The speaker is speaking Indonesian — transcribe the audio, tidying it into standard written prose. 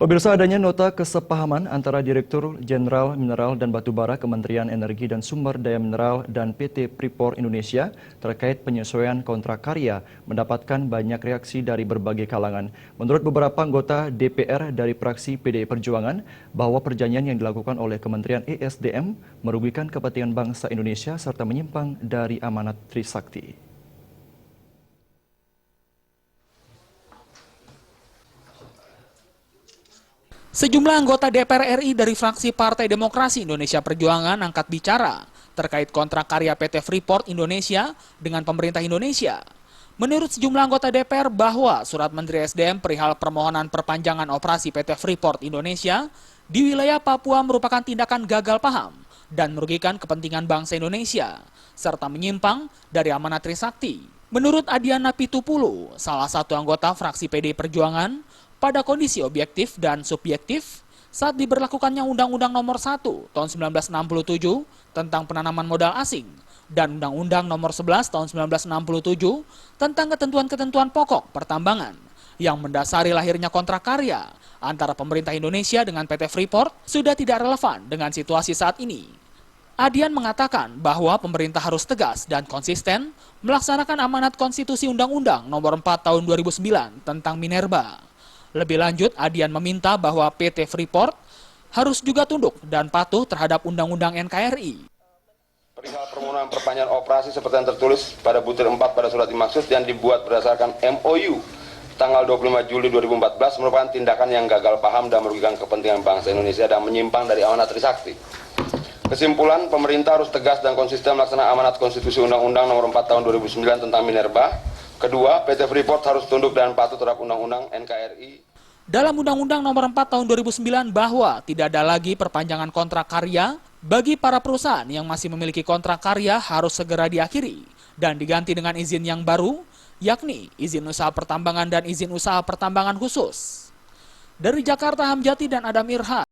Pemirsa, adanya nota kesepahaman antara Direktur Jenderal Mineral dan Batubara Kementerian Energi dan Sumber Daya Mineral dan PT Freeport Indonesia terkait penyesuaian kontrak karya mendapatkan banyak reaksi dari berbagai kalangan. Menurut beberapa anggota DPR dari fraksi PDI Perjuangan, bahwa perjanjian yang dilakukan oleh Kementerian ESDM merugikan kepentingan bangsa Indonesia serta menyimpang dari amanat Trisakti. Sejumlah anggota DPR RI dari fraksi Partai Demokrasi Indonesia Perjuangan angkat bicara terkait kontrak karya PT Freeport Indonesia dengan pemerintah Indonesia. Menurut sejumlah anggota DPR bahwa surat Menteri SDM perihal permohonan perpanjangan operasi PT Freeport Indonesia di wilayah Papua merupakan tindakan gagal paham dan merugikan kepentingan bangsa Indonesia, serta menyimpang dari amanat Trisakti. Menurut Adiana Pitupulu, salah satu anggota fraksi PDI Perjuangan, pada kondisi objektif dan subjektif saat diberlakukannya Undang-Undang Nomor 1 Tahun 1967 tentang penanaman modal asing dan Undang-Undang Nomor 11 Tahun 1967 tentang ketentuan-ketentuan pokok pertambangan yang mendasari lahirnya kontrak karya antara pemerintah Indonesia dengan PT Freeport sudah tidak relevan dengan situasi saat ini. Adian mengatakan bahwa pemerintah harus tegas dan konsisten melaksanakan amanat konstitusi Undang-Undang Nomor 4 Tahun 2009 tentang Minerba. Lebih lanjut, Adian meminta bahwa PT Freeport harus juga tunduk dan patuh terhadap Undang-Undang NKRI. Perihal permohonan perpanjangan operasi seperti yang tertulis pada butir 4 pada surat dimaksud yang dibuat berdasarkan MOU tanggal 25 Juli 2014 merupakan tindakan yang gagal paham dan merugikan kepentingan bangsa Indonesia dan menyimpang dari amanat Trisakti. Kesimpulan, pemerintah harus tegas dan konsisten melaksanakan amanat konstitusi Undang-Undang Nomor 4 Tahun 2009 tentang Minerba. Kedua, PT Freeport harus tunduk dan patuh terhadap Undang-Undang NKRI. Dalam Undang-Undang Nomor 4 Tahun 2009 bahwa tidak ada lagi perpanjangan kontrak karya bagi para perusahaan yang masih memiliki kontrak karya harus segera diakhiri dan diganti dengan izin yang baru, yakni izin usaha pertambangan dan izin usaha pertambangan khusus. Dari Jakarta, Hamjati dan Adam Irha.